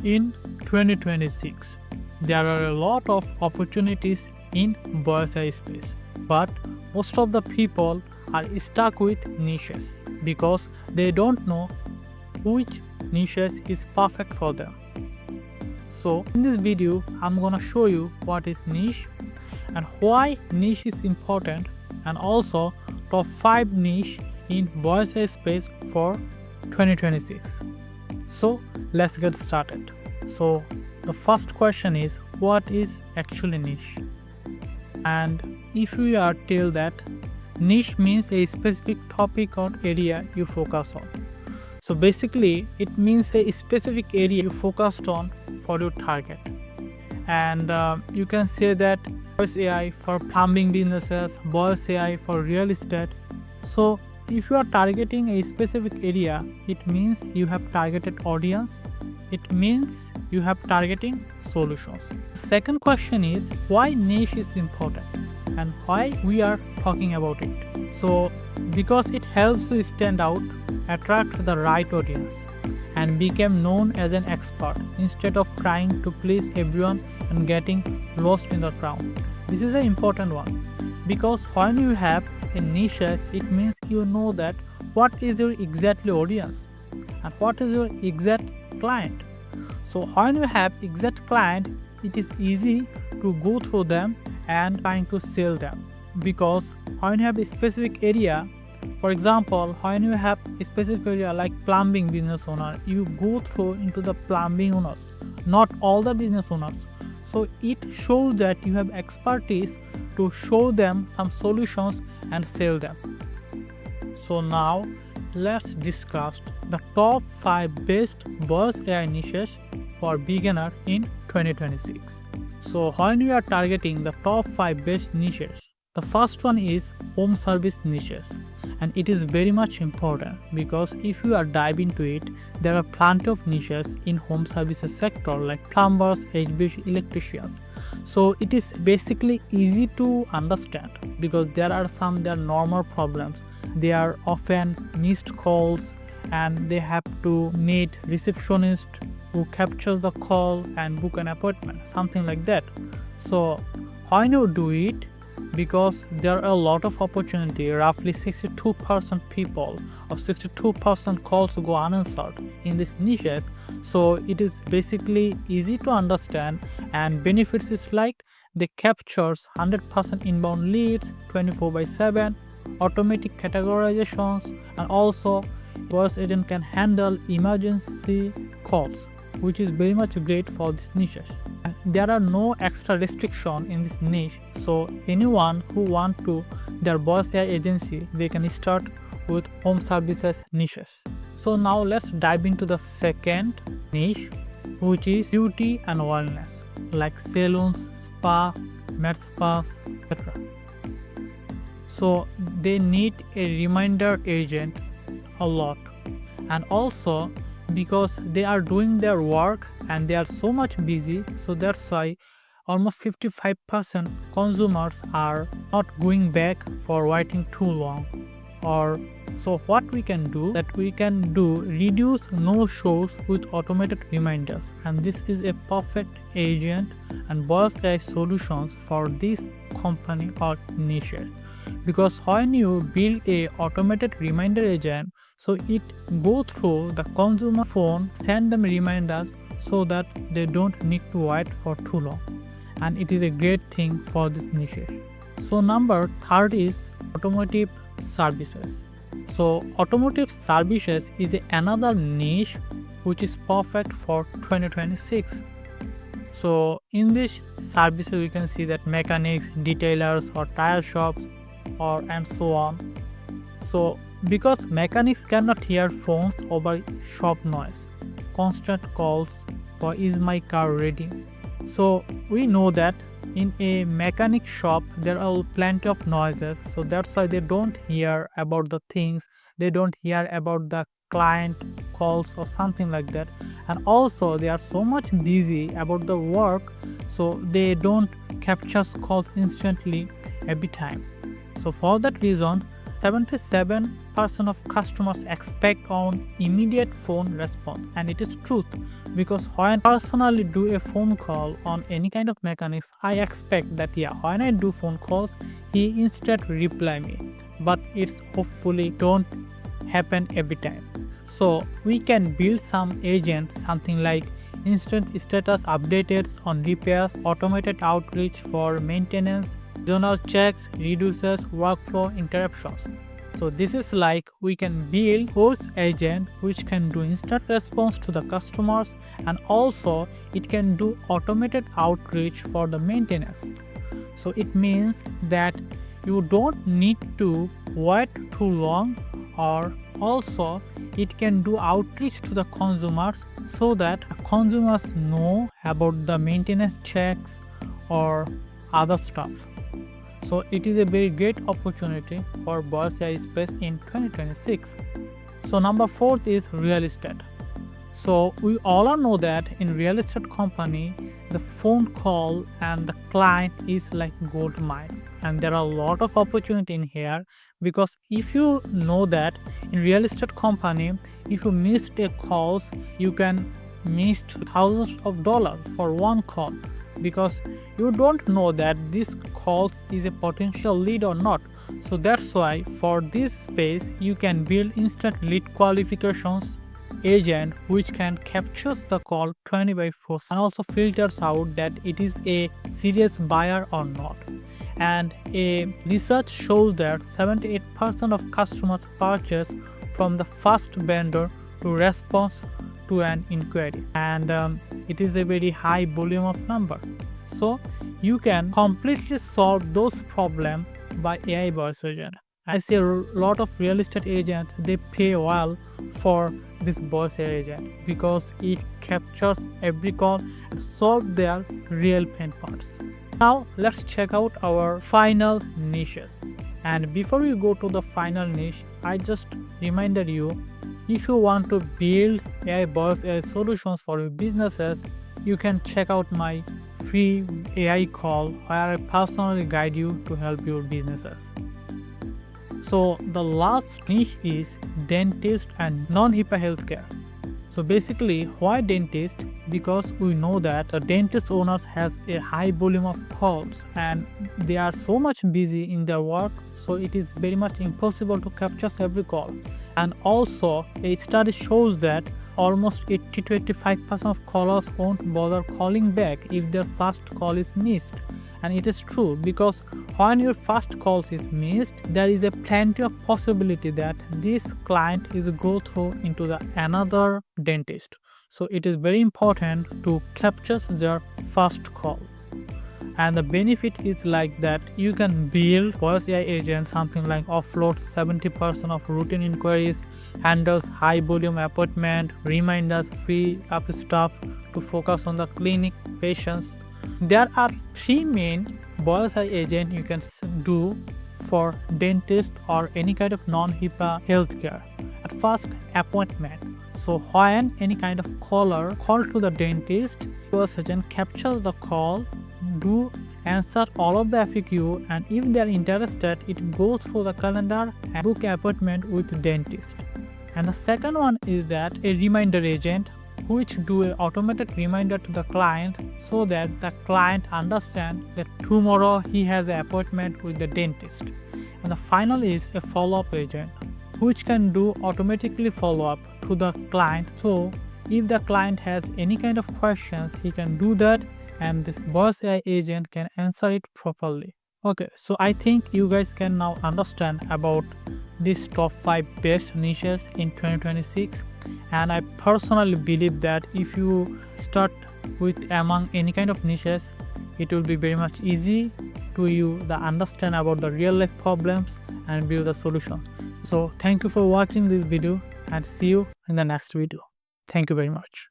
In 2026, there are a lot of opportunities in voice AI space, but most of the people are stuck with niches because they don't know which niches is perfect for them. So in this video, I'm gonna show you what is niche and why niche is important, and also top 5 niche in voice AI space for 2026. So let's get started. So the first question is, what is actually niche? And if we are told that niche means a specific topic or area you focus on. So basically it means a specific area you focused on for your target. And you can say that voice AI for plumbing businesses, voice AI for real estate. So if you are targeting a specific area, it means you have targeted audience. It means you have targeting solutions. Second question is, why niche is important and why we are talking about it. So because it helps you stand out, attract the right audience, and become known as an expert instead of trying to please everyone and getting lost in the crowd. This is an important one because when you have a niche, it means you know that what is your exactly audience and what is your exact client. So when you have exact client, it is easy to go through them and trying to sell them, because when you have a specific area, for example, when you have a specific area like plumbing business owner, you go through into the plumbing owners, not all the business owners. So it shows that you have expertise to show them some solutions and sell them. So now let's discuss the top 5 best voice AI niches for beginner in 2026. So when we are targeting the top 5 best niches, the first one is home service niches, and it is very much important because if you are dive into it, there are plenty of niches in home services sector like plumbers, HVAC electricians. So it is basically easy to understand because there are normal problems. They are often missed calls and they have to need receptionist who captures the call and book an appointment, something like that. So when you do it, because there are a lot of opportunity, roughly 62% people or 62% calls go unanswered in these niches. So it is basically easy to understand, and benefits is like they captures 100% inbound leads 24/7, automatic categorizations, and also voice agent can handle emergency calls, which is very much great for these niches. And there are no extra restriction in this niche, so anyone who want to their voice AI agency, they can start with home services niches. So now let's dive into the second niche, which is beauty and wellness, like salons, spa, med spas, etc. So they need a reminder agent a lot, and also because they are doing their work and they are so much busy, so that's why almost 55% consumers are not going back for waiting too long. Or so what we can do, that we can do reduce no shows with automated reminders, and this is a perfect agent and voice AI solutions for this company or niche. Because when you build a automated reminder agent, so it go through the consumer phone, send them reminders so that they don't need to wait for too long, and it is a great thing for this niche. So number third is automotive services. So automotive services is another niche which is perfect for 2026. So in this services we can see that mechanics, detailers, or tire shops, or and so on. So because mechanics cannot hear phones over shop noise, constant calls for is my car ready. So we know that in a mechanic shop there are plenty of noises, so that's why they don't hear about the things, they don't hear about the client calls or something like that. And also they are so much busy about the work, so they don't capture calls instantly every time. So for that reason, 77% of customers expect on immediate phone response, and it is truth, because when I personally do a phone call on any kind of mechanics, I expect that when I do phone calls, he instead reply me, but it's hopefully don't happen every time. So we can build some agent, something like instant status updates on repairs, automated outreach for maintenance, seasonal checks, reduces workflow interruptions. So this is like we can build host agent which can do instant response to the customers, and also it can do automated outreach for the maintenance. So it means that you don't need to wait too long, or also it can do outreach to the consumers so that consumers know about the maintenance checks or other stuff. So it is a very great opportunity for voice AI space in 2026. So number 4 is real estate. So we all know that in real estate company, the phone call and the client is like gold mine, and there are a lot of opportunity in here, because if you know that in real estate company, if you missed a calls, you can miss thousands of dollars for one call, because you don't know that this calls is a potential lead or not. So that's why for this space you can build instant lead qualifications agent which can captures the call 20/4 and also filters out that it is a serious buyer or not. And a research shows that 78% of customers purchase from the first vendor to response to an inquiry, and it is a very high volume of number. So you can completely solve those problems by AI voice agent. I see a lot of real estate agents, they pay well for this voice AI agent because it captures every call and solves their real pain points. Now let's check out our final niches. And before we go to the final niche, I just reminded you, if you want to build AI voice AI solutions for your businesses, you can check out my free AI call where I personally guide you to help your businesses. So the last niche is dentist and non-HIPAA healthcare. So basically, why dentist? Because we know that a dentist owners has a high volume of calls and they are so much busy in their work, so it is very much impossible to capture every call. And also a study shows that almost 80 to 85% of callers won't bother calling back if their first call is missed. And it is true, because when your first call is missed, there is a plenty of possibility that this client is go through into the another dentist. So it is very important to capture their first call. And the benefit is like that you can build voice AI agent, something like offload 70% of routine inquiries, handles high volume appointment, reminders, free up staff to focus on the clinic patients. There are 3 main voice AI agent you can do for dentist or any kind of non-HIPAA healthcare. At first, appointment. So when any kind of caller call to the dentist, voice agent captures the call, do answer all of the FAQ, and if they are interested, it goes through the calendar and book appointment with the dentist. And the second one is that a reminder agent which do an automated reminder to the client so that the client understands that tomorrow he has an appointment with the dentist. And the final is a follow-up agent which can do automatically follow-up to the client. So if the client has any kind of questions, he can do that and this voice AI agent can answer it properly. Okay, so I think you guys can now understand about these top 5 best niches in 2026, and I personally believe that if you start with among any kind of niches, it will be very much easy to you the understand about the real life problems and build a solution. So thank you for watching this video and see you in the next video. Thank you very much.